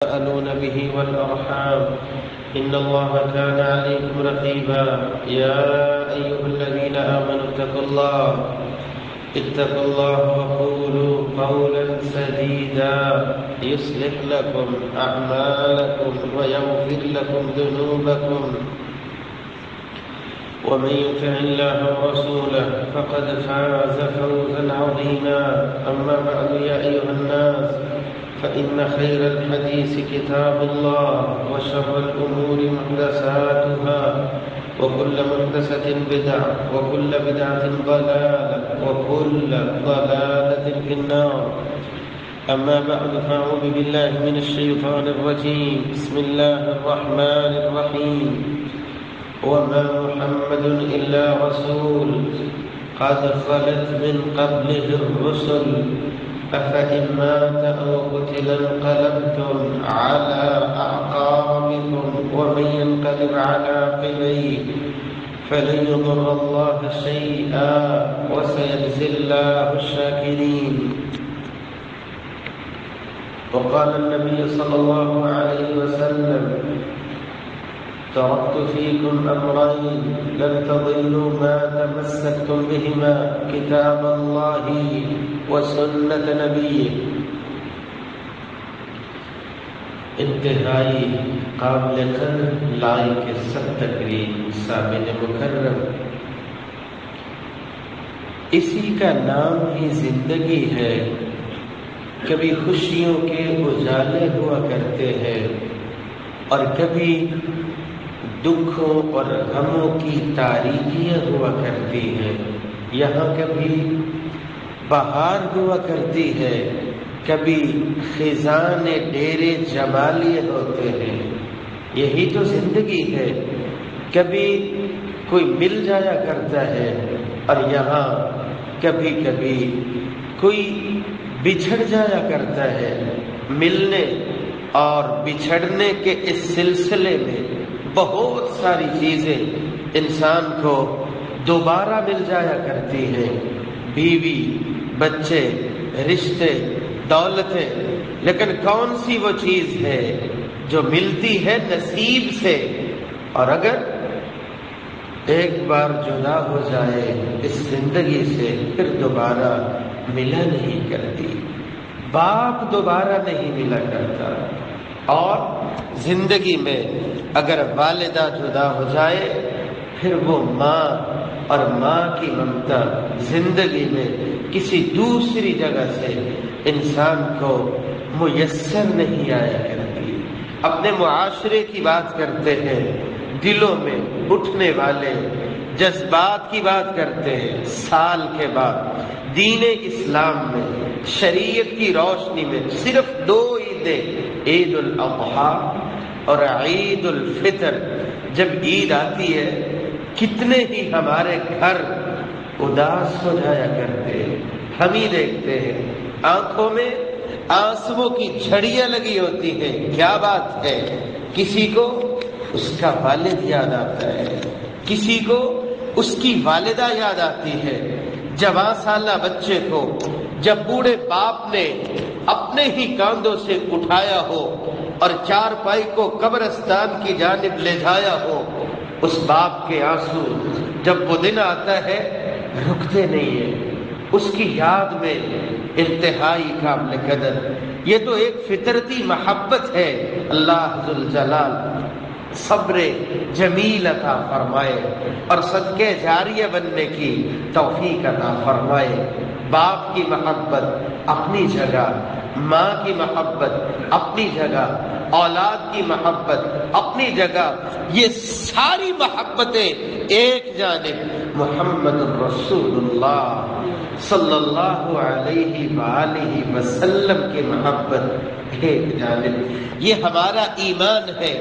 تساءلون به والأرحام إن الله كان عليكم رقيبا يا أيها الذين آمنوا اتقوا الله وقولوا قولا سديدا يصلح لكم أعمالكم ويغفر لكم ذنوبكم ومن يطع الله ورسوله فقد فاز فوزا عظيما أما بعد يا أيها الناس فإن خير الحديث كتاب الله وشر الأمور محدثاتها وكل محدثة بدعة وكل بدعة ضلالة وكل ضلالة في النار أما بعد فأعوذ بالله من الشيطان الرجيم بسم الله الرحمن الرحيم وما محمد إلا رسول قد خلت من قبله الرسل أفإن مات أو قتل انقلبتم على أعقابكم ومن ينقلب على عقبيه فلن يضر الله شيئا وسيجزي الله الشاكرين. وقال النبي صلى الله عليه وسلم تركت فيكم أمرين لن تضلوا ما تمسكتم بهما كتاب الله وسنة نبيه. انتہائی قابل قدر لائق سب تقریم سامع مکرم، اسی کا نام ہی زندگی ہے. کبھی خوشیوں کے اجالے ہوا کرتے ہیں اور کبھی دکھوں اور غموں کی تاریکیاں ہوا کرتی ہیں. یہاں کبھی بہار ہوا کرتی ہے، کبھی خزان ڈیرے جمالیے ہوتے ہیں. یہی تو زندگی ہے. کبھی کوئی مل جایا کرتا ہے اور یہاں کبھی کبھی کوئی بچھڑ جایا کرتا ہے. ملنے اور بچھڑنے کے اس سلسلے میں بہت ساری چیزیں انسان کو دوبارہ مل جایا کرتی ہیں، بیوی، بچے، رشتے، دولتیں. لیکن کون سی وہ چیز ہے جو ملتی ہے نصیب سے، اور اگر ایک بار جدا ہو جائے اس زندگی سے پھر دوبارہ ملا نہیں کرتی. باپ دوبارہ نہیں ملا کرتا، اور زندگی میں اگر والدہ جدا ہو جائے پھر وہ ماں اور ماں کی ممتا زندگی میں کسی دوسری جگہ سے انسان کو میسر نہیں آیا کرتی. اپنے معاشرے کی بات کرتے ہیں، دلوں میں اٹھنے والے جذبات کی بات کرتے ہیں. سال کے بعد دین اسلام میں شریعت کی روشنی میں صرف 2 عیدیں، عید الاضحیٰ اور عید الفطر. جب عید آتی ہے کتنے ہی ہمارے گھر اداس ہو جایا کرتے ہیں. ہم ہی دیکھتے ہیں آنکھوں میں آنسوؤں کی جھڑیاں لگی ہوتی ہیں. کیا بات ہے؟ کسی کو اس کا والد یاد آتا ہے، کسی کو اس کی والدہ یاد آتی ہے. جوان سالہ بچے کو جب بوڑھے باپ نے اپنے ہی کاندھوں سے اٹھایا ہو اور چارپائی کو قبرستان کی جانب لے جایا ہو، اس باپ کے آنسو جب وہ دن آتا ہے رکتے نہیں ہیں. اس کی یاد میں انتہائی قابل قدر. یہ تو ایک فطرتی محبت ہے. اللہ ذوالجلال صبر جمیل عطا فرمائے اور صدقے جاریہ بننے کی توفیق عطا فرمائے. باپ کی محبت اپنی جگہ، ماں کی محبت اپنی جگہ، اولاد کی محبت اپنی جگہ، یہ ساری محبتیں ایک جانب محمد رسول اللہ صلی اللہ علیہ وآلہ وسلم کی محبت ایک جانب. یہ ہمارا ایمان ہے.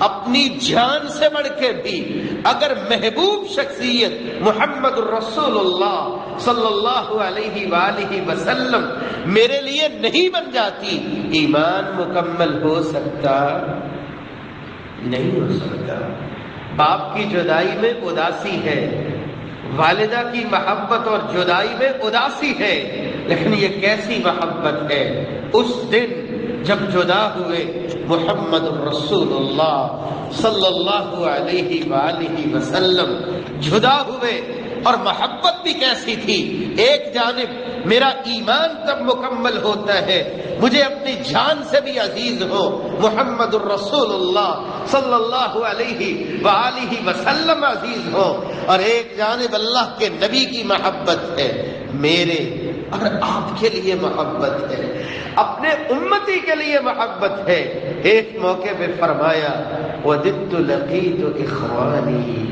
اپنی جان سے بڑھ کے بھی اگر محبوب شخصیت محمد رسول اللہ صلی اللہ علیہ وآلہ وسلم میرے لیے نہیں بن جاتی، ایمان مکمل ہو سکتا نہیں ہو سکتا. باپ کی جدائی میں اداسی ہے، والدہ کی محبت اور جدائی میں اداسی ہے، لیکن یہ کیسی محبت ہے؟ اس دن جب جدا ہوئے محمد رسول اللہ صلی اللہ علیہ وآلہ وسلم جدا ہوئے، اور محبت بھی کیسی تھی، ایک جانب میرا ایمان تب مکمل ہوتا ہے، مجھے اپنی جان سے بھی عزیز ہو محمد الرسول اللہ صلی اللہ علیہ وآلہ وسلم عزیز ہو، اور ایک جانب اللہ کے نبی کی محبت ہے، میرے اور آپ کے لیے محبت ہے، اپنے امتی کے لیے محبت ہے۔ ایک موقع پہ فرمایا وَدِدْتُ لَقِيتُ إِخْوَانِي،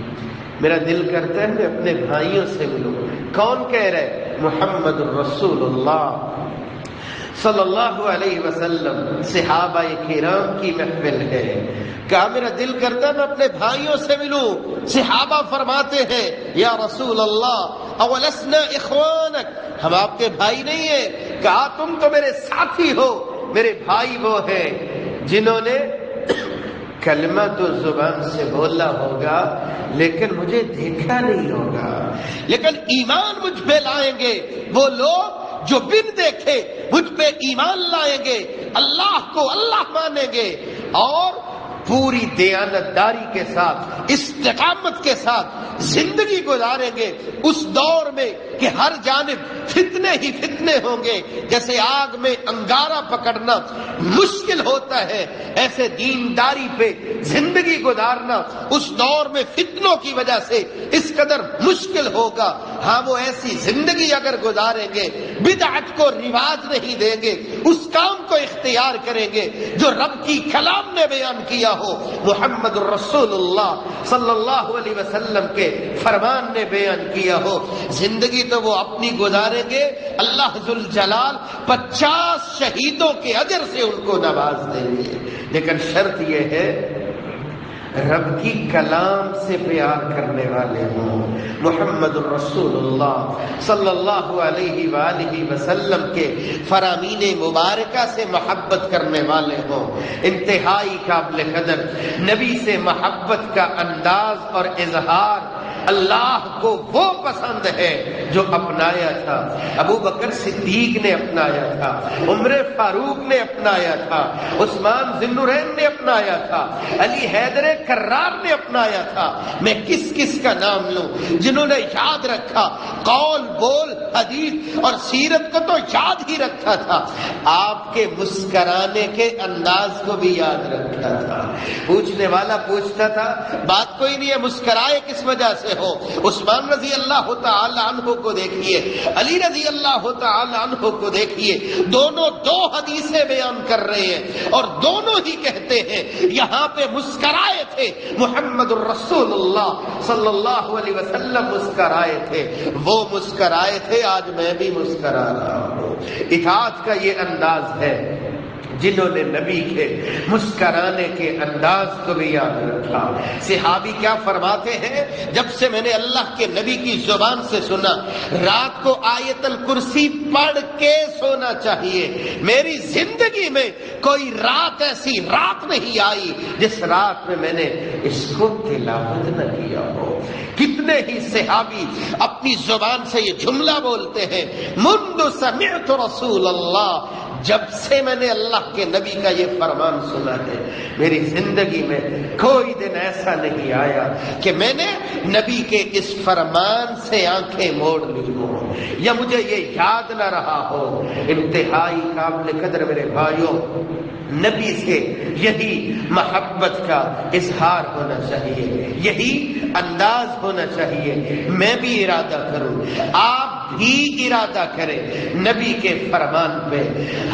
میرا دل کرتا ہے میں اپنے بھائیوں سے ملوں۔ کون کہہ رہے؟ محمد الرسول اللہ صلی اللہ علیہ وسلم، صحابہ کرام کی محفل ہے۔ کہا میرا دل کرتا ہے میں اپنے بھائیوں سے ملوں۔ صحابہ فرماتے ہیں یا رسول اللہ اولسنا اخوانک، ہم آپ کے بھائی نہیں ہیں؟ کہا تم تو میرے ساتھی ہو، میرے بھائی وہ ہیں جنہوں نے کلمہ تو زبان سے بولا ہوگا لیکن مجھے دیکھا نہیں ہوگا، لیکن ایمان مجھ پہ لائیں گے وہ لوگ جو بن دیکھے مجھ پہ ایمان لائیں گے، اللہ کو اللہ مانیں گے، اور پوری دیانتداری کے ساتھ استقامت کے ساتھ زندگی گزاریں گے اس دور میں کہ ہر جانب فتنے ہی فتنے ہوں گے، جیسے آگ میں انگارہ پکڑنا مشکل ہوتا ہے، ایسے دینداری پہ زندگی گزارنا اس دور میں فتنوں کی وجہ سے اس قدر مشکل ہوگا۔ ہاں وہ ایسی زندگی اگر گزاریں گے، بدعت کو رواج نہیں دیں گے، اس کام کو اختیار کریں گے جو رب کی کلام نے بیان کیا ہو، محمد الرسول اللہ صلی اللہ علیہ وسلم کے فرمان نے بیان کیا ہو، زندگی تو وہ اپنی گزاریں گے، اللہ ذوالجلال 50 شہیدوں کے اجر سے ان کو نواز دیں گے، لیکن شرط یہ ہے رب کی کلام سے پیار کرنے والے ہوں، محمد الرسول اللہ صلی اللہ علیہ وآلہ وسلم کے فرامین مبارکہ سے محبت کرنے والے ہوں، انتہائی قابل قدر نبی سے محبت کا انداز اور اظہار اللہ کو وہ پسند ہے جو اپنایا تھا ابو بکر صدیق نے اپنایا تھا، عمر فاروق نے اپنایا تھا، عثمان ذی النورین نے اپنایا تھا، علی حیدر کرار نے اپنایا تھا۔ میں کس کس کا نام لوں جنہوں نے یاد رکھا، قول بول حدیث اور سیرت کو تو یاد ہی رکھا تھا، آپ کے مسکرانے کے انداز کو بھی یاد رکھا تھا۔ پوچھنے والا پوچھتا تھا بات کوئی نہیں ہے، مسکرائے کس وجہ سے ہو؟ عثمان رضی اللہ تعالی عنہ کو دیکھیے، علی رضی اللہ تعالی عنہ کو دیکھیے، دونوں دو حدیثیں بیان کر رہے ہیں اور دونوں ہی کہتے ہیں یہاں پہ مسکرائے تھے محمد الرسول اللہ صلی اللہ علیہ وسلم، مسکرائے تھے، وہ مسکرائے تھے، آج میں بھی مسکرا رہا ہوں۔ اطاعت کا یہ انداز ہے، جنہوں نے نبی کے مسکرانے کے انداز کو بھی یاد رکھا۔ صحابی کیا فرماتے ہیں، جب سے میں نے اللہ کے نبی کی زبان سے سنا رات کو آیت الکرسی پڑھ کے سونا چاہیے، میری زندگی میں کوئی رات ایسی رات نہیں آئی جس رات میں میں نے اس کو تلاوت نہ کیا ہو۔ کتنے ہی صحابی اپنی زبان سے یہ جملہ بولتے ہیں، منذ سمعت رسول اللہ، جب سے میں نے اللہ کے نبی کا یہ فرمان سنا ہے میری زندگی میں کوئی دن ایسا نہیں آیا کہ میں نے نبی کے اس فرمان سے آنکھیں موڑ لی ہوں یا مجھے یہ یاد نہ رہا ہو۔ انتہائی قابل قدر میرے بھائیوں، نبی سے یہی محبت کا اظہار ہونا چاہیے، یہی انداز ہونا چاہیے۔ میں بھی ارادہ کروں، آپ بھی ارادہ کریں، نبی کے فرمان پہ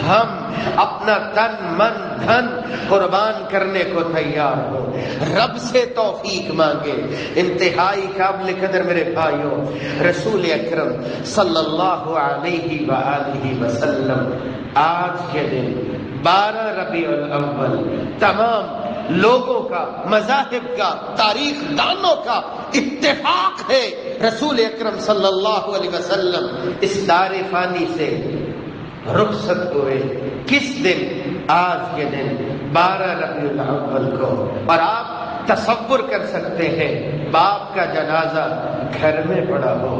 ہم اپنا تن من دھن قربان کرنے کو تیار ہو، رب سے توفیق مانگے۔ انتہائی قابل قدر میرے بھائیوں، رسول اکرم صلی اللہ علیہ وآلہ وسلم آج کے دن 12 ربیع الاول تمام لوگوں کا، مذاہب کا، تاریخ دانوں کا اتفاق ہے، رسول اکرم صلی اللہ علیہ وسلم اس دار فانی سے رخصت ہوئے کس دن؟ آج کے دن 12 ربیع الاول کو۔ اور آپ تصور کر سکتے ہیں باپ کا جنازہ گھر میں پڑا ہو،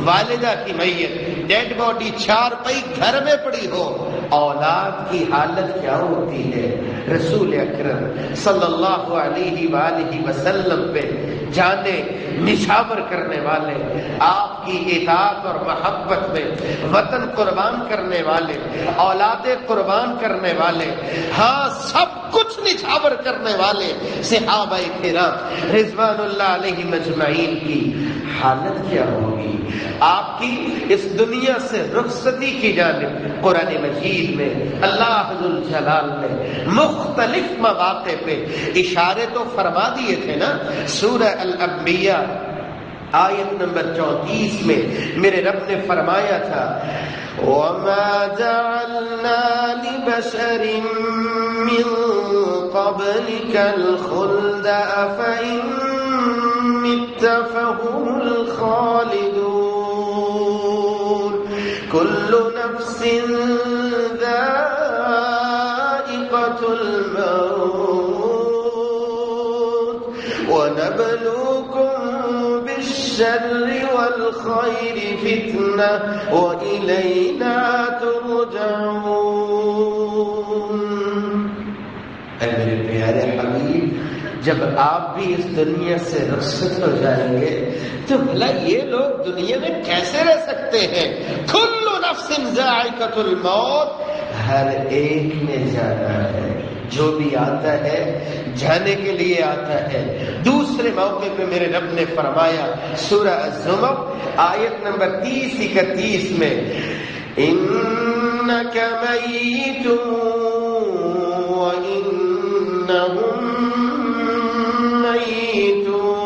والدہ کی میت ڈیڈ باڈی 4 پئی گھر میں پڑی ہو، اولاد کی حالت کیا ہوتی ہے؟ رسول اکرم صلی اللہ علیہ وآلہ وسلم پہ جانے نچھاور کرنے والے، آپ کی اطاعت اور محبت میں وطن قربان کرنے والے، اولاد قربان کرنے والے، ہاں سب کچھ نچھاور کرنے والے صحابہ کرام رضوان اللہ علیہم اجمعین کی حالت کیا ہوگی؟ آپ کی اس دنیا سے رخصتی کی جانب قرآن مجید میں اللہ ذوالجلال نے مختلف مواقع پہ اشارے تو فرما دیے تھے نا۔ سورہ الانبیاء آیت نمبر 34 میں میرے رب نے فرمایا تھا وَمَا جَعَلْنَا لِبَشَرٍ مِّن قَبْلِكَ الْخُلْدَ أَفَإِن مِّتَّ فَهُمُ الْخَالِدُونَ كُلُّ نَفْسٍ ذَائِقَةُ الْمَوْتِ وَنَبْلُوكُم بالشر والخير فتنة وإلينا ترجعون۔ اے میرے پیارے حبیب، جب آپ بھی اس دنیا سے رخصت ہو جائیں گے تو بھلا یہ لوگ دنیا میں کیسے رہ سکتے ہیں؟ کل نفس ذائقۃ الموت، ہر ایک نے جانا ہے، جو بھی آتا ہے جانے کے لیے آتا ہے۔ دوسرے موقع پہ میرے رب نے فرمایا سورہ الزمر آیت نمبر 30-31 میں انک میت وانہم میتون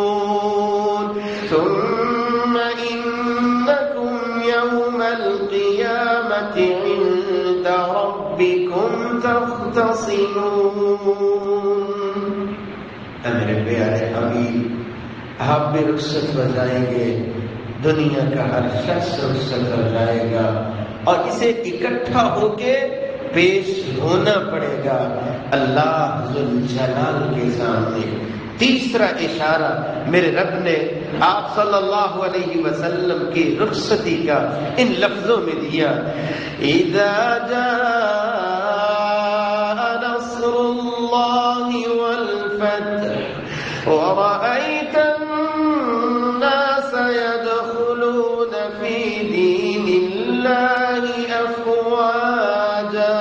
ثم انکم یوم القیامة عند ربکم تختصمون۔ میرے پیارے حبیب، آپ بھی رخصت ہو جائیں گے، دنیا کا ہر شخص رخصت ہو جائے گا اور اسے اکٹھا ہو کے پیش ہونا پڑے گا اللہ ذوالجلال کے سامنے۔ تیسرا اشارہ میرے رب نے آپ صلی اللہ علیہ وسلم کی رخصتی کا ان لفظوں میں دیا اذا جاء نصر اللہ والفتح ورأيت الناس يدخلون في دين الله أفواجا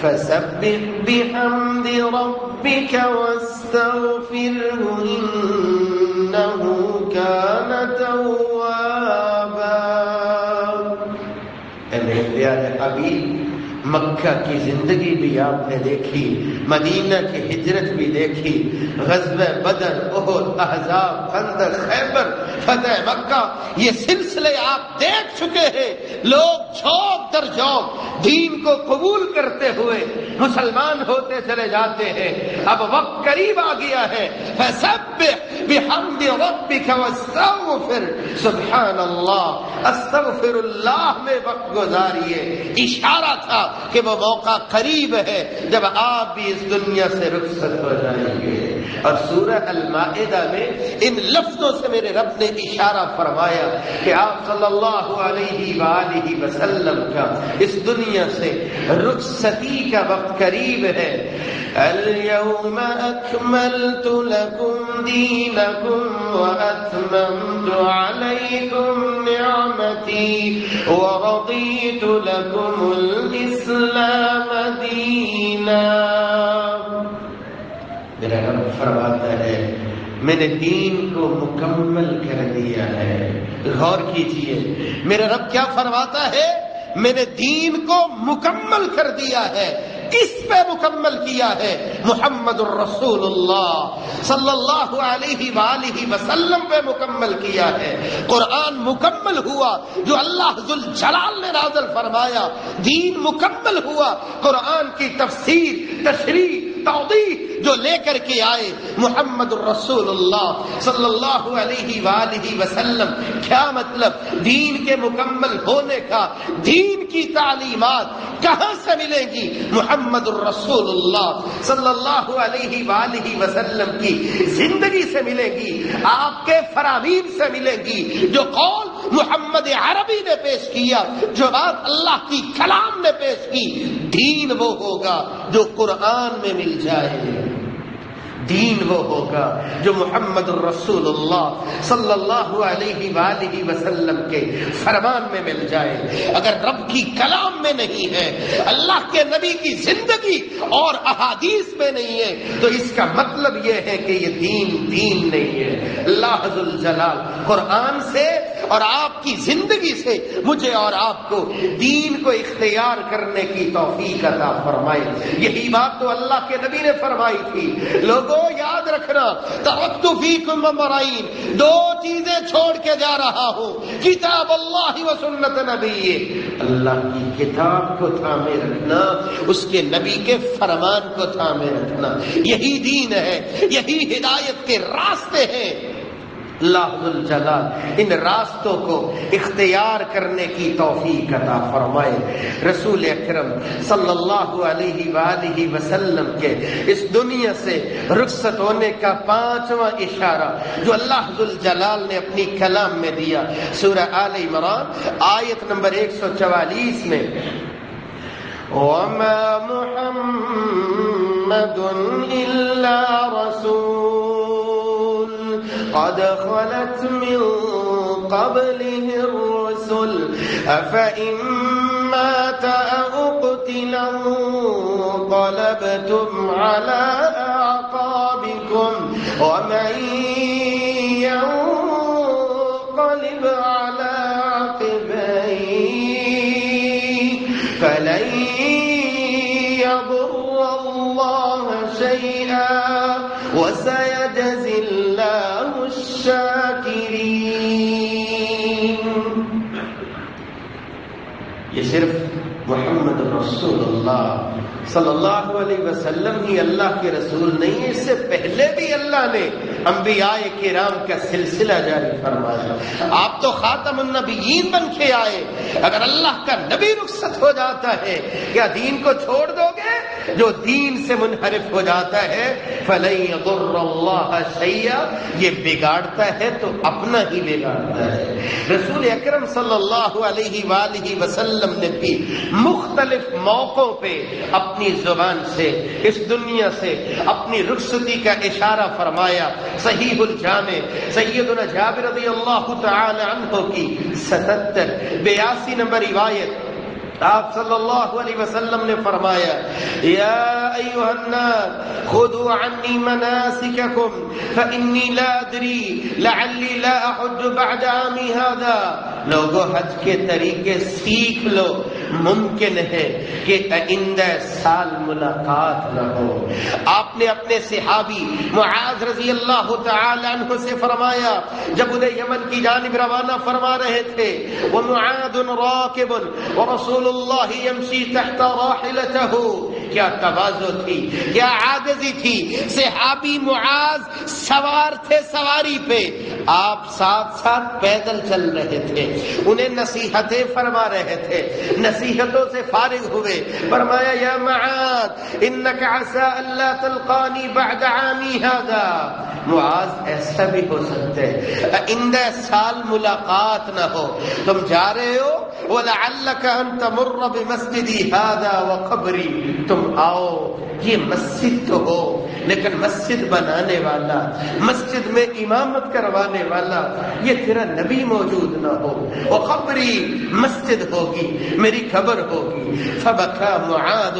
فسبح بحمد ربك واستغفره إنه كان توابا۔ اے میرے پیارے حبیب، مکہ کی زندگی بھی آپ نے دیکھی، مدینہ کی ہجرت بھی دیکھی، غزوہ بدر، احد، احزاب، خندق، خیبر، فتح مکہ، یہ سلسلے آپ دیکھ چکے ہیں۔ لوگ جھونک در جھونک دین کو قبول کرتے ہوئے مسلمان ہوتے چلے جاتے ہیں۔ اب وقت قریب آ گیا ہے، فسبح بحمد ربک واستغفر، سبحان اللہ، استغفر اللہ میں وقت گزاریے۔ اشارہ تھا کہ وہ موقع قریب ہے جب آپ بھی اس دنیا سے رخصت ہو جائیں گے۔ اور سورہ المائدہ میں ان لفظوں سے میرے رب نے اشارہ فرمایا کہ آپ صلی اللہ علیہ وآلہ وسلم کا اس دنیا سے رخصتی کا وقت قریب ہے۔ اليوم اکملت لکم دینکم واتممت علیکم نعمتی ورضیت لکم الاسلام دینا۔ میرا رب فرماتا ہے میں نے دین کو مکمل کر دیا ہے۔ غور کیجئے، میرا رب کیا فرماتا ہے؟ میں نے دین کو مکمل کر دیا ہے۔ کس پہ مکمل کیا ہے؟ محمد الرسول اللہ صلی اللہ علیہ وآلہ وسلم پہ مکمل کیا ہے۔ قرآن مکمل ہوا جو اللہ ذوالجلال نے نازل فرمایا، دین مکمل ہوا، قرآن کی تفسیر، تشریح، توضیح جو لے کر کے آئے محمد الرسول اللہ صلی اللہ علیہ وآلہ وسلم۔ کیا مطلب؟ دین کے مکمل ہونے کا، دین کی تعلیمات کہاں سے ملیں گی؟ محمد الرسول اللہ صلی اللہ علیہ وآلہ وسلم کی زندگی سے ملے گی، آپ کے فرامین سے ملے گی۔ جو قول محمد عربی نے پیش کیا، جو بات اللہ کی کلام نے پیش کی، دین وہ ہوگا جو قرآن میں مل جائے، دین وہ ہوگا جو محمد الرسول اللہ صلی اللہ علیہ وآلہ وسلم کے فرمان میں مل جائے۔ اگر رب کی کلام میں نہیں ہے، اللہ کے نبی کی زندگی اور احادیث میں نہیں ہے، تو اس کا مطلب یہ ہے کہ یہ دین نہیں ہے۔ اللہ ذو الجلال قرآن سے اور آپ کی زندگی سے مجھے اور آپ کو دین کو اختیار کرنے کی توفیق عطا فرمائے۔ یہی بات تو اللہ کے نبی نے فرمائی تھی۔ لوگوں یاد رکھنا، ترکت فیکم امرین، دو چیزیں چھوڑ کے جا رہا ہوں، کتاب اللہ و سنت نبی، اللہ کی کتاب کو تھامے رکھنا، اس کے نبی کے فرمان کو تھامے رکھنا، یہی دین ہے، یہی ہدایت کے راستے ہیں۔ اللہ ذو الجلال ان راستوں کو اختیار کرنے کی توفیق عطا فرمائے۔ رسول اکرم صلی اللہ علیہ وآلہ وسلم کے اس دنیا سے رخصت ہونے کا 5واں اشارہ جو اللہ ذو الجلال نے اپنی کلام میں دیا، سورہ آل عمران آیت نمبر 144 میں، وَمَا مُحَمَّدٌ إِلَّا رَسُولٌ قَدْ خَلَتْ مِن قَبْلِهِ الرُّسُلُ أَفَإِن مَّاتَ أَوْ قُتِلَ انقَلَبْتُمْ عَلَىٰ أَعْقَابِكُمْ وَمَن يَنقَلِبْ عَلَىٰ عَقِبَيْهِ فَلَن يَضُرَّ اللَّهَ شَيْئًا وَسَيَجْزِي اللَّهُ الشَّاكِرِينَ۔ یہ صرف محمد رسول اللہ صلی اللہ علیہ وسلم ہی اللہ کے رسول نہیں ہے، اس سے پہلے بھی اللہ نے انبیاء کرام کا سلسلہ جاری فرمایا۔ آپ تو خاتم النبیین بن کے آئے، اگر اللہ کا نبی رخصت ہو جاتا ہے کیا دین کو چھوڑ دو گے؟ جو دین سے منحرف ہو جاتا ہے فَلَن يَضُرَّ اللَّهَ شَيْئًا، یہ بگاڑتا ہے تو اپنا ہی بگاڑتا ہے۔ رسول اکرم صلی اللہ علیہ وآلہ وسلم نے بھی مختلف موقعوں پہ اپنی زبان سے اس دنیا سے اپنی رخصتی کا اشارہ فرمایا۔ صحیح الجامع سیدنا جابر رضی اللہ تعالی عنہ کی 82 نمبر روایت، آپ صلی اللہ علیہ وسلم نے فرمایا، یا ایھا الناس خذوا عنی مناسککم فانی لا ادری لعلی لا احج بعد عامی ھذا، لوگوں حج کے طریقے سیکھ لو، ممکن ہے کہ آئندہ سال ملاقات نہ ہو۔ آپ نے اپنے صحابی معاذ رضی اللہ تعالی عنہ سے فرمایا، جب انہیں یمن کی جانب روانہ فرما رہے تھے، ومعاذ راکب ورسول اللہ یمشی تحت راحلتہ، کیا تواضع تھی، کیا عاجزی تھی، صحابی معاذ سوار تھے سواری پہ، آپ ساتھ ساتھ پیدل چل رہے تھے، انہیں نصیحتیں فرما رہے تھے، نصیحتوں سے فارغ ہوئے، فرمایا یا معاذ انک عسى الا تلقانی بعد عامی ھذا، معاذ ایسا بھی ہو سکتا ہے آئندہ سال ملاقات نہ ہو، تم جا رہے ہو، وَلَعَلَّكَ أَن تَمُرَّ بِمَسْجِدِي هَذَا وَقَبْرِي، تم آؤ، یہ مسجد تو ہو لیکن مسجد بنانے والا، مسجد میں امامت کروانے والا یہ تیرا نبی موجود نہ ہو، وقبری مسجد ہوگی، میری قبر ہوگی۔ فبكى معاذ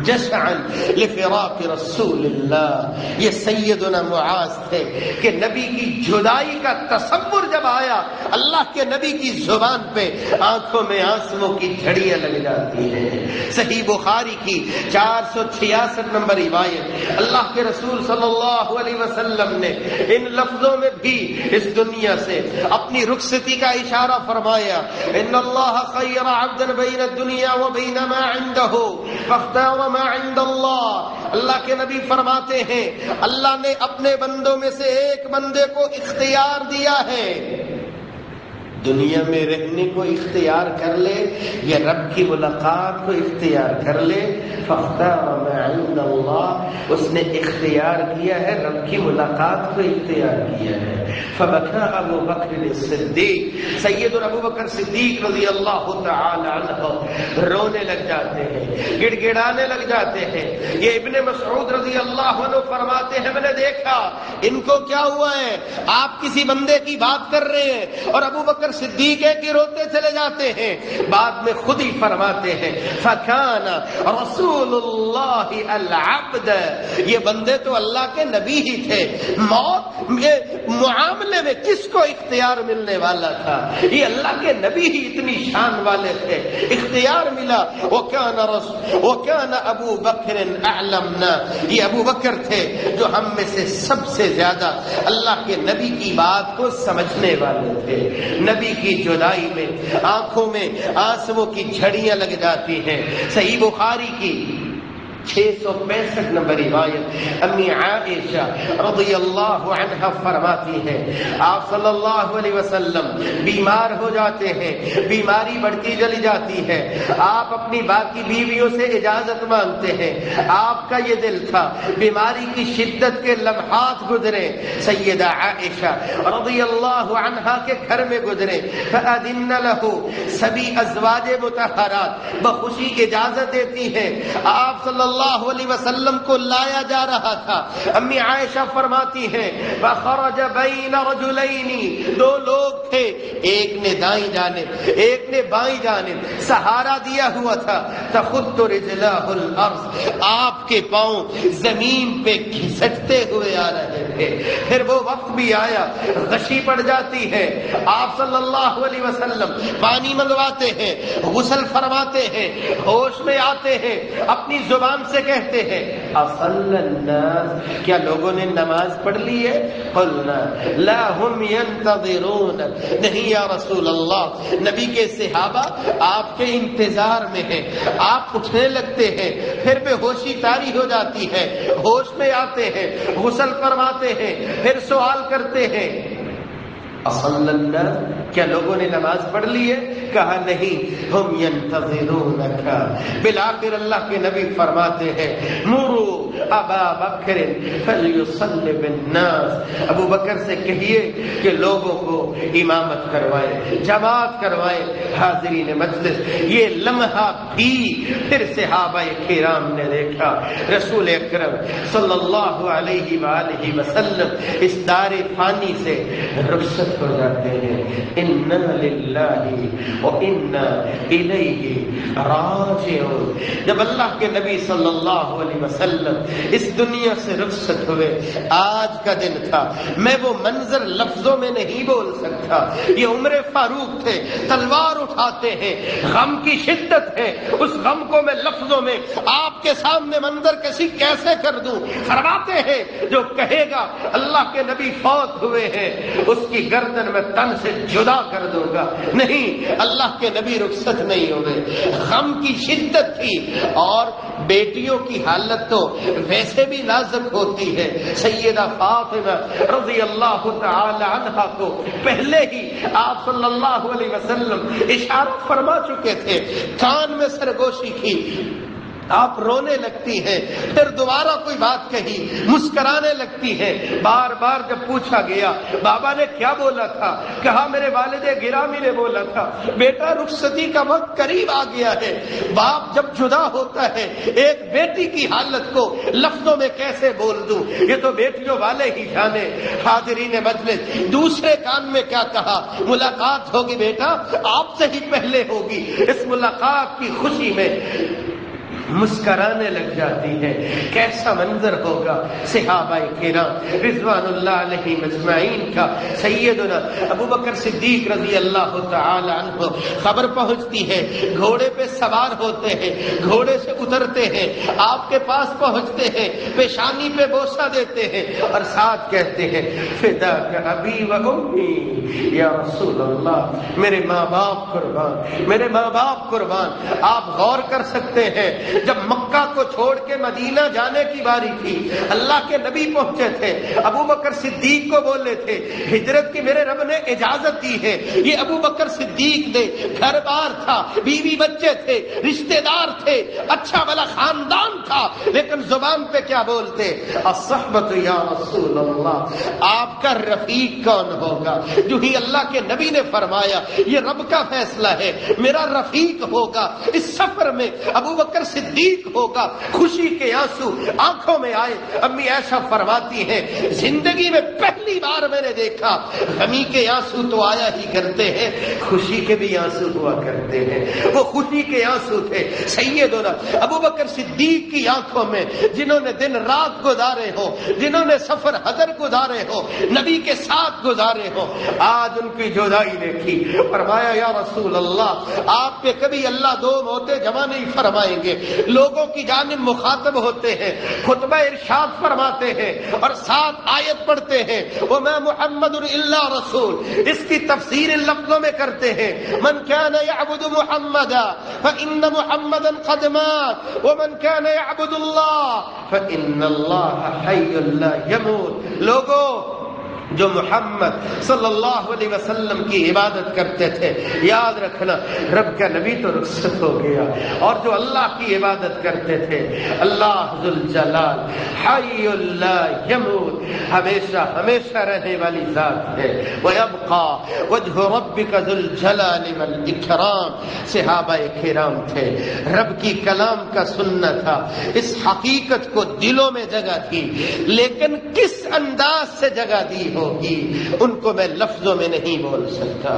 جشعا لفراق رسول اللہ، یہ سیدنا معاذ تھے کہ نبی کی جدائی کا تصور جب آیا، اللہ کے نبی کی زبان پہ آنکھوں میں آنسوؤں کی جھڑیاں لگ جاتی ہیں۔ صحیح بخاری کی 466 نمبر روایت، اللہ کے رسول صلی اللہ علیہ وسلم نے ان لفظوں میں بھی اس دنیا سے اپنی رخصتی کا اشارہ فرمایا، ان اللہ خیر عبدا بین الدنیا وبین ما عنده فاختار وما عند اللہ، اللہ کے نبی فرماتے ہیں اللہ نے اپنے بندوں میں سے ایک بندے کو اختیار دیا ہے دنیا میں رہنے کو اختیار کر لے یا رب کی ملاقات کو اختیار کر لے، فاختار ما عند اللہ، اس نے اختیار کیا ہے رب کی ملاقات کو اختیار کیا ہے۔ فبکا ابو بکر الصدیق، سیدنا ابو بکر صدیق رضی اللہ تعالی عنہ رونے لگ جاتے ہیں، گڑ گڑانے لگ جاتے ہیں۔ یہ ابن مسعود رضی اللہ عنہ فرماتے ہیں میں نے دیکھا ان کو کیا ہوا ہے، آپ کسی بندے کی بات کر رہے ہیں اور ابو بکر صدیق ہے کہ روتے چلے جاتے ہیں، بعد میں خود ہی فرماتے ہیں فکان رسول اللہ العبد، یہ بندے تو اللہ کے نبی ہی تھے، موت معاملے میں کس کو اختیار ملنے والا تھا، یہ اللہ کے نبی ہی اتنی شان والے تھے، اختیار ملا۔ وکان ابو بکر اعلمنا، یہ ابو بکر تھے جو ہم میں سے سب سے زیادہ اللہ کے نبی کی بات کو سمجھنے والے تھے۔ نبی کی جدائی میں آنکھوں میں آنسوؤں کی جھڑیاں لگ جاتی ہیں۔ صحیح بخاری کی 665 نمبر روایت امی عائشہ رضی اللہ عنہا فرماتی ہیں آپ صلی اللہ علیہ وسلم بیمار ہو جاتے ہیں، بیماری بڑھتی چلی جاتی ہے، آپ اپنی باقی بیویوں سے اجازت مانگتے ہیں، آپ کا یہ دل تھا بیماری کی شدت کے لمحات گزرے، سیدہ عائشہ رضی اللہ عنہا کے گھر میں گزرے، فأذن له، سبھی ازواج مطہرات بخوشی اجازت دیتی ہیں، آپ صلی اللہ علیہ وسلم کو لایا جا رہا تھا۔ امی عائشہ فرماتی ہیں فخرج بین رجلین، دو لوگ تھے، ایک نے دائیں جانب ایک نے بائیں جانب سہارا دیا ہوا تھا، تخط رجلہ الارض، آپ کے پاؤں زمین پہ گھسٹتے ہوئے آ رہے تھے۔ پھر وہ وقت بھی آیا، غشی پڑ جاتی ہے، آپ صلی اللہ علیہ وسلم پانی منگواتے ہیں، غسل فرماتے ہیں، ہوش میں آتے ہیں، اپنی زبان سے کہتے ہیں اصل الناس، کیا لوگوں نے نماز پڑھ لی ہے؟ قلنا لا هم ينتظرون، نہیں یا رسول اللہ، نبی کے صحابہ آپ کے انتظار میں ہیں، آپ اٹھنے لگتے ہیں، پھر بے ہوشی طاری ہو جاتی ہے، ہوش میں آتے ہیں، غسل فرماتے ہیں، پھر سوال کرتے ہیں اصل الناس، کیا لوگوں نے نماز پڑھ لی ہے؟ کہا نہیں، ہم ینتظرونک۔ بالآخر اللہ کے نبی فرماتے ہیں مروا ابا بکر فلیصلی بالناس، ابو بکر سے کہیے کہ لوگوں کو امامت کروائے، جماعت کروائے۔ حاضرین مجلس، یہ لمحہ بھی پھر صحابہ کرام نے دیکھا رسول اکرم صلی اللہ علیہ وآلہ وسلم اس دار فانی سے رخصت ہو جاتے ہیں۔ انا للہ و انا الیہ راجعون، جب اللہ کے نبی صلی اللہ علیہ وسلم اس دنیا سے رخصت ہوئے، آج کا دن تھا، میں وہ منظر لفظوں میں نہیں بول سکتا۔ یہ عمر فاروق تھے، تلوار اٹھاتے ہیں، غم کی شدت ہے، اس غم کو میں لفظوں میں آپ کے سامنے منظر کسی کیسے کر دوں؟ فرماتے ہیں جو کہے گا اللہ کے نبی فوت ہوئے ہیں، اس کی گردن میں تن سے جدا کر دوں گا، نہیں، اللہ کے نبی رخصت نہیں ہوئے، غم کی شدت تھی، اور بیٹیوں کی حالت تو ویسے بھی نازک ہوتی ہے۔ سیدہ فاطمہ رضی اللہ تعالی عنہا کو پہلے ہی آپ صلی اللہ علیہ وسلم اشارہ فرما چکے تھے، کان میں سرگوشی کی، آپ رونے لگتی ہیں، پھر دوبارہ کوئی بات کہی، مسکرانے لگتی ہے۔ بار بار جب پوچھا گیا بابا نے کیا بولا تھا، کہا میرے والد گرامی نے بولا تھا بیٹا رخصتی کا وقت قریب آ گیا ہے۔ باپ جب جدا ہوتا ہے ایک بیٹی کی حالت کو لفظوں میں کیسے بول دوں، یہ تو بیٹیوں والے ہی جانے۔ حاضرین مجلس، دوسرے کان میں کیا کہا، ملاقات ہوگی بیٹا، آپ سے ہی پہلے ہوگی۔ اس ملاقات کی خوشی میں مسکرانے لگ جاتی ہے۔ کیسا منظر ہوگا صحابہ کرام رضوان اللہ علیہم اجمعین کا۔ سیدنا ابو بکر صدیق رضی اللہ تعالی عنہ خبر پہنچتی ہے، گھوڑے پہ سوار ہوتے ہیں، گھوڑے سے اترتے ہیں، آپ کے پاس پہنچتے ہیں، پیشانی پہ بوسہ دیتے ہیں اور ساتھ کہتے ہیں فداک ابی و امی یا رسول اللہ، میرے ماں باپ قربان، میرے ماں باپ قربان۔ آپ غور کر سکتے ہیں جب مکہ کو چھوڑ کے مدینہ جانے کی باری تھی، اللہ کے نبی پہنچے تھے، ابو بکر صدیق کو بولے تھے ہجرت کی میرے رب نے اجازت دی ہے۔ یہ ابو بکر صدیق نے گھر بار تھا، بیوی بچے تھے، رشتے دار تھے، اچھا بھلا خاندان تھا، لیکن زبان پہ کیا بولتے؟ الصحبۃ یا رسول اللہ، آپ کا رفیق کون ہوگا؟ جو ہی اللہ کے نبی نے فرمایا یہ رب کا فیصلہ ہے، میرا رفیق ہوگا اس سفر میں، ابو بکر صدیق ہوگا۔ خوشی کے آنسو آنکھوں میں آئے۔ امی عائشہ فرماتی ہیں زندگی میں پہلی بار میں نے دیکھا غمی کے آنسو تو آیا ہی کرتے ہیں، خوشی کے بھی آنسو ہوا کرتے ہیں۔ وہ خوشی کے آنسو تھے سیدنا ابو بکر صدیق کی آنکھوں میں، جنہوں نے دن رات گزارے ہو، جنہوں نے سفر حضر گزارے ہو، نبی کے ساتھ گزارے ہو، آج ان کی جدائی دیکھی، فرمایا یا رسول اللہ آپ پہ کبھی اللہ دو موتیں جمع نہیں فرمائیں گے۔ لوگوں کی جانب مخاطب ہوتے ہیں، خطبہ ارشاد فرماتے ہیں اور ساتھ آیت پڑھتے ہیں وما محمد الا رسول، اس کی تفسیر ان لفظوں میں کرتے ہیں من كان يعبد محمدا فإن محمدا قد مات ومن كان يعبد الله فإن الله حي لا يموت۔ لوگوں جو محمد صلی اللہ علیہ وسلم کی عبادت کرتے تھے، یاد رکھنا رب کا نبی تو رخصت ہو گیا، اور جو اللہ کی عبادت کرتے تھے اللہ ذوالجلال حی لا یموت، ہمیشہ ہمیشہ رہنے والی ذات ہے۔ وَيَبْقَى وَجْهُ رَبِّكَ ذُو الْجَلَالِ وَالْإِكْرَامِ، صحابہ کرام تھے، رب کی کلام کا سننا تھا، اس حقیقت کو دلوں میں جگہ تھی، لیکن کس انداز سے جگہ دی ہوگی ان کو میں لفظوں میں نہیں بول سکتا۔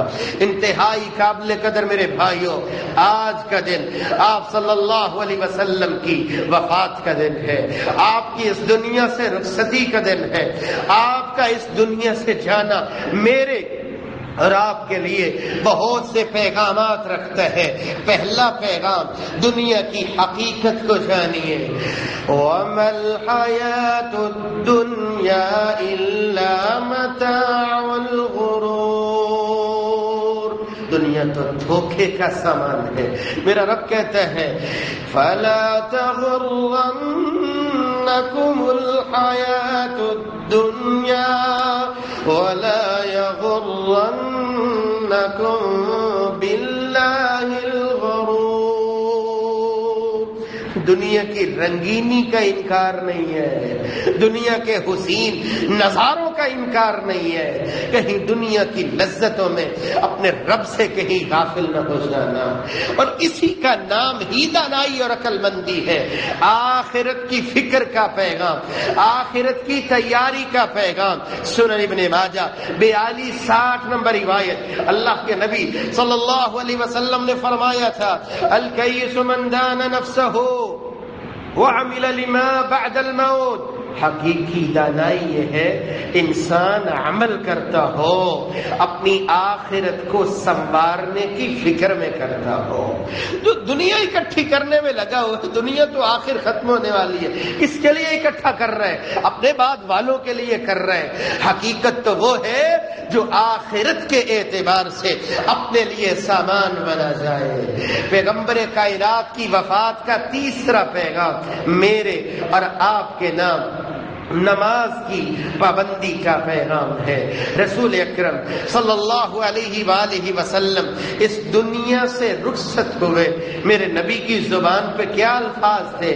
انتہائی قابل قدر میرے بھائیوں، آج کا دن آپ صلی اللہ علیہ وسلم کی وفات کا دن ہے، آپ کی اس دنیا سے رخصتی کا دن ہے، آپ کا اس دنیا سے جانا میرے اور آپ کے لیے بہت سے پیغامات رکھتا ہے۔ پہلا پیغام دنیا کی حقیقت کو جانیے، وَمَا الْحَيَاةُ الدُّنْيَا إِلَّا مَتَاعُ الْغُرُورِ، دنیا تو دھوکے کا سامان ہے۔ میرا رب کہتا ہے فَلَا تَغُرَّنَّكُمُ الْحَيَاةُ الدُّنْيَا وَلَا يَغُرَّنَّكُمْ بِاللَّهِ الْغَرُورُ۔ دنیا کی رنگینی کا انکار نہیں ہے، دنیا کے حسین نظاروں کا انکار نہیں ہے، کہیں دنیا کی لذتوں میں اپنے رب سے کہیں غافل نہ ہو جانا، اور اسی کا نام ہی دانائی اور عقل مندی ہے۔ آخرت کی فکر کا پیغام، آخرت کی تیاری کا پیغام۔ سنن ابن ماجہ 4260 نمبر روایت، اللہ کے نبی صلی اللہ علیہ وسلم نے فرمایا تھا الکیس من دان نفسہ وعمل لما بعد الموت، حقیقی دانائی یہ ہے انسان عمل کرتا ہو، اپنی آخرت کو سنوارنے کی فکر میں کرتا ہو۔ جو دنیا اکٹھی کرنے میں لگا ہو، دنیا تو آخر ختم ہونے والی ہے، اس کے لیے اکٹھا کر رہے ہیں، اپنے بعد والوں کے لیے کر رہے ہیں۔ حقیقت تو وہ ہے جو آخرت کے اعتبار سے اپنے لیے سامان بنا جائے۔ پیغمبر کائنات کی وفات کا تیسرا پیغام میرے اور آپ کے نام نماز کی پابندی کا پیغام ہے۔ رسول اکرم صلی اللہ علیہ وآلہ وسلم اس دنیا سے رخصت ہوئے، میرے نبی کی زبان پہ کیا الفاظ تھے؟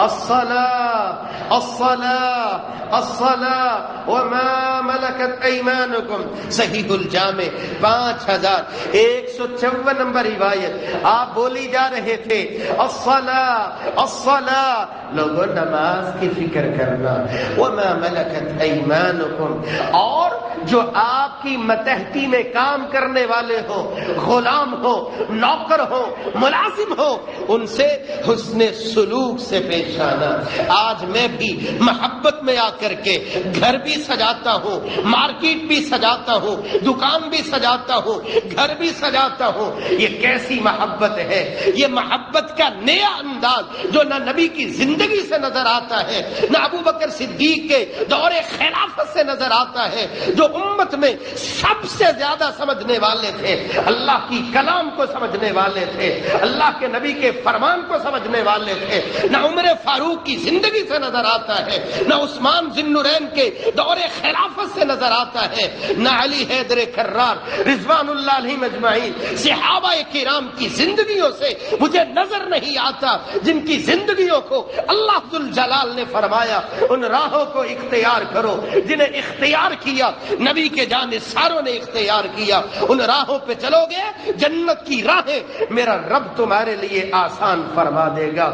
الصلاۃ الصلاۃ الصلاۃ وما ملکت ایمانکم، صحیح الجامع 5154 نمبر روایت، آپ بولی جا رہے تھے الصلاۃ الصلاۃ، لوگوں نماز کی فکر کرنا، وما ملکت ایمانکم، اور جو آپ کی متحدی میں کام کرنے والے ہوں، غلام ہو، نوکر ہو، ملازم ہو، ان سے حسن سلوک سے پیش آنا۔ آج میں بھی محبت میں آ کر کے گھر بھی سجاتا ہوں، مارکیٹ بھی سجاتا ہوں، دکان بھی سجاتا ہوں، گھر بھی سجاتا ہوں۔ یہ کیسی محبت ہے؟ یہ محبت کا نیا انداز جو نہ نبی کی زندگی سے نظر آتا ہے، نہ ابو بکر صدیق کے دور خلافت سے نظر آتا ہے، جو امت میں سب سے زیادہ سمجھنے والے تھے، اللہ کی کلام کو سمجھنے والے تھے، اللہ کے نبی کے فرمان کو سمجھنے والے تھے، نہ عمر فاروق کی زندگی سے نظر آتا ہے، نہ عثمان ذی النورین کے دور خلافت سے نظر آتا ہے، نہ علی حیدر کرار رضوان اللہ علیہم اجمعین صحابہ کرام کی زندگیوں سے مجھے نظر نہیں آتا جن کی زندگیوں کو اللہ ذوالجلال نے فرمایا ان راہوں کو اختیار کرو جنہیں اختیار کیا نبی کے جانثاروں نے اختیار کیا، ان راہوں پہ چلو گے جنت کی راہیں میرا رب تمہارے لیے آسان فرما دے گا۔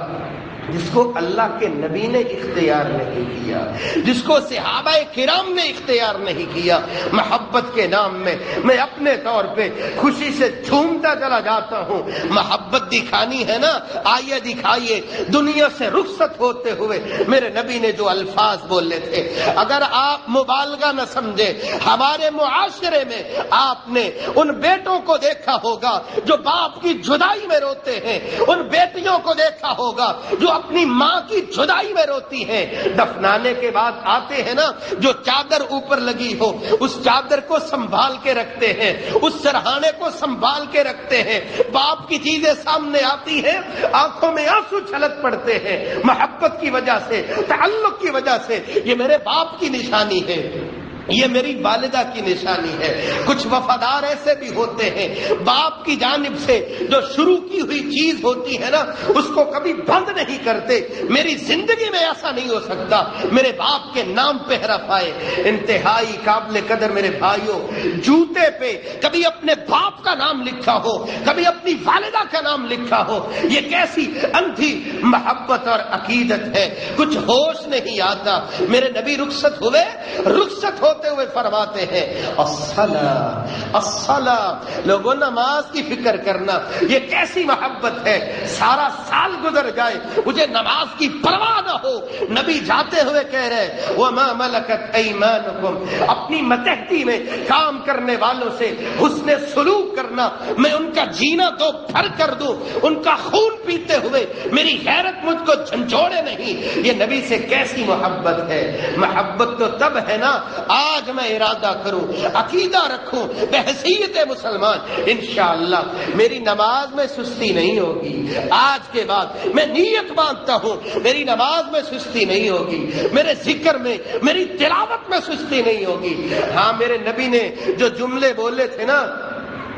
جس کو اللہ کے نبی نے اختیار نہیں کیا، جس کو صحابہ کرام نے اختیار نہیں کیا، محبت کے نام میں میں اپنے طور پہ خوشی سے جھومتا چلا جاتا ہوں۔ محبت دکھانی ہے نا، آئیے دکھائیے۔ دنیا سے رخصت ہوتے ہوئے میرے نبی نے جو الفاظ بولے تھے، اگر آپ مبالغہ نہ سمجھے، ہمارے معاشرے میں آپ نے ان بیٹوں کو دیکھا ہوگا جو باپ کی جدائی میں روتے ہیں، ان بیٹیوں کو دیکھا ہوگا جو اپنی ماں کی جدائی میں روتی ہیں، دفنانے کے بعد آتے ہیں نا، جو چادر اوپر لگی ہو اس چادر کو سنبھال کے رکھتے ہیں، اس سرہانے کو سنبھال کے رکھتے ہیں، باپ کی چیزیں سامنے آتی ہیں آنکھوں میں آنسو چھلک پڑتے ہیں، محبت کی وجہ سے، تعلق کی وجہ سے۔ یہ میرے باپ کی نشانی ہے، یہ میری والدہ کی نشانی ہے۔ کچھ وفادار ایسے بھی ہوتے ہیں باپ کی جانب سے جو شروع کی ہوئی چیز ہوتی ہے نا اس کو کبھی بند نہیں کرتے۔ میری زندگی میں ایسا نہیں ہو سکتا میرے باپ کے نام پہ حرف آئے۔ انتہائی قابل قدر میرے بھائیوں، جوتے پہ کبھی اپنے باپ کا نام لکھا ہو، کبھی اپنی والدہ کا نام لکھا ہو، یہ کیسی اندھی محبت اور عقیدت ہے، کچھ ہوش نہیں آتا۔ میرے نبی رخصت ہوئے، رخصت ہوتے ہوئے فرماتے ہیں الصلاۃ الصلاۃ، لوگوں نماز کی فکر کرنا، یہ کیسی محبت ہے۔ سارا سال گزر جائے مجھے نماز کی پرواہ نہ ہو، نبی جاتے ہوئے کہہ رہے وما ملکت ایمانکم، اپنی متحدی میں کام کرنے والوں سے حسن سلوک کرنا، میں ان کا جینا دو پھر کر دوں، ان کا خون پیتے ہوئے میری غیرت مجھ کو جھنجھوڑے نہیں۔ یہ نبی سے کیسی محبت ہے۔ محبت تو تب ہے نا آج میں ارادہ کروں، عقیدہ رکھوں بحیثیت مسلمان، انشاءاللہ میری نماز میں سستی نہیں ہوگی۔ آج کے بعد میں نیت باندھتا ہوں میری نماز میں سستی نہیں ہوگی، میرے ذکر میں، میری تلاوت میں سستی نہیں ہوگی۔ ہاں میرے نبی نے جو جملے بولے تھے نا،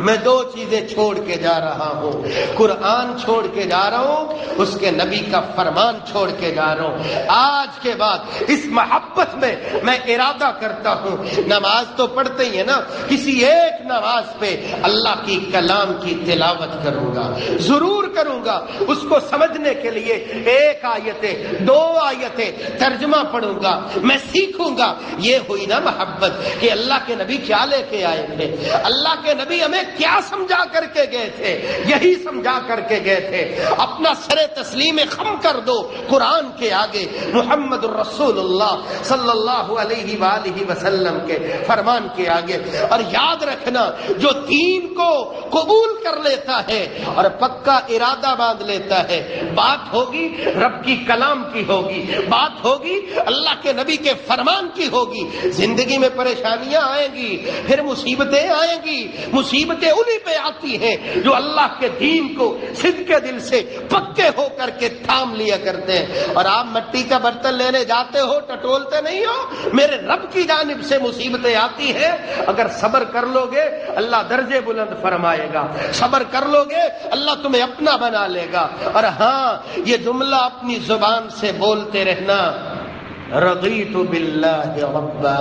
میں دو چیزیں چھوڑ کے جا رہا ہوں، قرآن چھوڑ کے جا رہا ہوں، اس کے نبی کا فرمان چھوڑ کے جا رہا ہوں۔ آج کے بعد اس محبت میں ارادہ کرتا ہوں، نماز تو پڑھتے ہی ہے نا، کسی ایک نماز پہ اللہ کی کلام کی تلاوت کروں گا، ضرور کروں گا۔ اس کو سمجھنے کے لیے ایک آیتیں، دو آیتیں ترجمہ پڑھوں گا، میں سیکھوں گا۔ یہ ہوئی نا محبت کہ اللہ کے نبی کیا لے کے آئے تھے، اللہ کے نبی ہمیں کیا سمجھا کر کے گئے تھے، یہی سمجھا کر کے گئے تھے۔ اپنا سر تسلیم خم کر دو قرآن کے آگے، محمد الرسول اللہ صلی اللہ علیہ وآلہ وسلم کے فرمان کے آگے، اور یاد رکھنا جو دین کو قبول کر لیتا ہے اور پکا ارادہ باندھ لیتا ہے، بات ہوگی رب کی کلام کی ہوگی، بات ہوگی اللہ کے نبی کے فرمان کی ہوگی۔ زندگی میں پریشانیاں آئیں گی، پھر مصیبتیں آئیں گی، مصیبتیں انہی پہ آتی ہیں جو اللہ کے دین کو صدق دل سے پکے ہو کر کے تھام لیا کرتے ہیں۔ اور آپ مٹی کا برتن لینے جاتے ہو، ٹٹولتے نہیں ہو، میرے رب کی جانب سے مصیبتیں آتی ہیں، اگر صبر کر لو گے اللہ درجے بلند فرمائے گا، صبر کر لو گے اللہ تمہیں اپنا بنا لے گا۔ اور ہاں یہ جملہ اپنی زبان سے بولتے رہنا، رضیت باللہ ربا،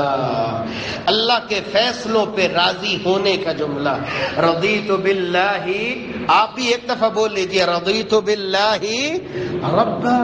اللہ کے فیصلوں پہ راضی ہونے کا جملہ، رضیت باللہ، آپ بھی ایک دفعہ بول لیجئے رضیت باللہ ربا۔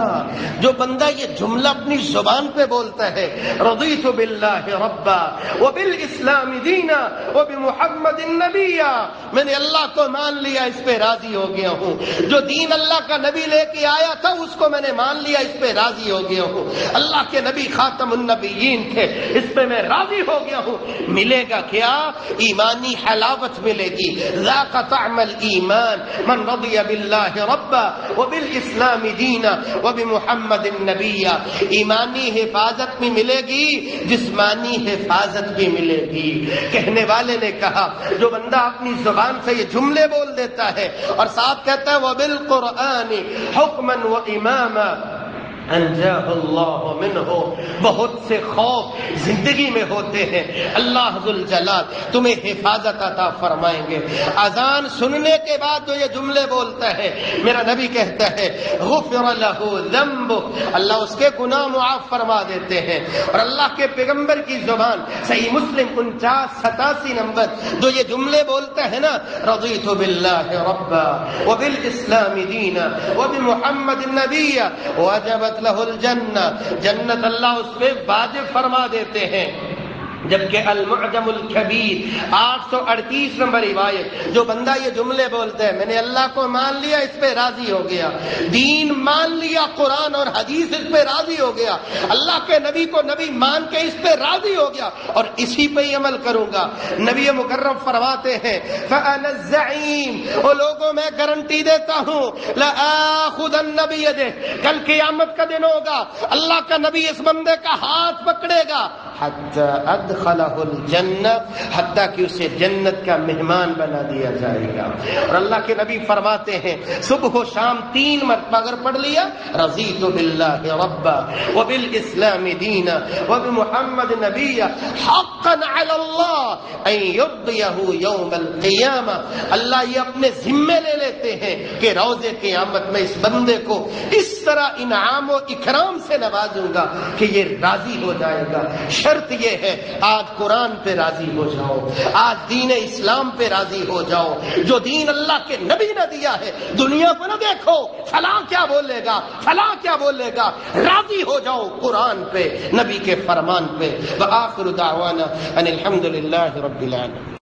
جو بندہ یہ جملہ اپنی زبان پہ بولتا ہے، رضیت باللہ ربا وبالاسلام دینا وبمحمد نبیا، میں نے اللہ کو مان لیا، اس پہ راضی ہو گیا ہوں، جو دین اللہ کا نبی لے کے آیا تھا اس کو میں نے مان لیا، اس پہ راضی ہو گیا ہوں، اللہ کے نبی خاتم النبیین تھے، اس پہ میں راضی ہو گیا ہوں۔ ملے گا کیا؟ ایمانی حلاوت ملے گی، ذاق طعم الایمان القرآن من رضی باللہ ربا وبالاسلام دینا وبمحمد نبیا. ایمانی حفاظت بھی ملے گی، جسمانی حفاظت بھی ملے گی. کہنے والے نے کہا جو بندہ اپنی زبان سے یہ جملے بول دیتا ہے اور ساتھ کہتا ہے وبالقرآن حکما و اماما انجاہ اللہ منہ، بہت سے خوف زندگی میں ہوتے ہیں، اللہ ذوالجلال تمہیں حفاظت عطا فرمائیں گے. اذان سننے کے بعد جو یہ جملے بولتا ہے، میرا نبی کہتا ہے غفر لہ ذنبہ، اللہ اس کے گناہ معاف فرما دیتے ہیں. اور اللہ کے پیغمبر کی زبان صحیح مسلم 4987 نمبر جو یہ جملے بولتا ہے نا، رضیت باللہ ربا وبالاسلام دینا وبمحمد نبیا وجبت لہ الجنہ، جنت اللہ اس پہ واجب فرما دیتے ہیں. جبکہ المعجم الکبیر 838 نمبر روایت جو بندہ یہ جملے بولتا ہے میں نے اللہ کو مان لیا، اس پہ راضی ہو گیا، دین مان لیا، قرآن اور حدیث اس پہ راضی ہو گیا، اللہ کے نبی کو نبی مان کے اس پہ راضی ہو گیا اور اسی پہ ہی عمل کروں گا. نبی مکرم فرماتے ہیں فأنا الزعیم، وہ لوگوں میں گارنٹی دیتا ہوں لآخذن بیدہ، کل قیامت کا دن ہوگا، اللہ کا نبی اس بندے کا ہاتھ پکڑے گا حتی ادخلہ الجنہ، حتیٰ کہ اسے جنت کا مہمان بنا دیا جائے گا. اور اللہ کے نبی فرماتے ہیں صبح و شام 3 مرتبہ اگر پڑھ لیا رضیت باللہ ربا وبالاسلام دینا وبمحمد نبیا حقا علی اللہ ان یرضیہ یوم القیامہ، اللہ یہ اپنے ذمے لے لیتے ہیں کہ روز قیامت میں اس بندے کو اس طرح انعام و اکرام سے نوازوں گا کہ یہ راضی ہو جائے گا. شرط یہ ہے آج قرآن پہ راضی ہو جاؤ، آج دین اسلام پہ راضی ہو جاؤ. جو دین اللہ کے نبی نے دیا ہے دنیا کو نہ دیکھو فلاں کیا بولے گا، فلاں کیا بولے گا، راضی ہو جاؤ قرآن پہ، نبی کے فرمان پہ. وآخر دعوانا ان الحمد للہ رب العالمین.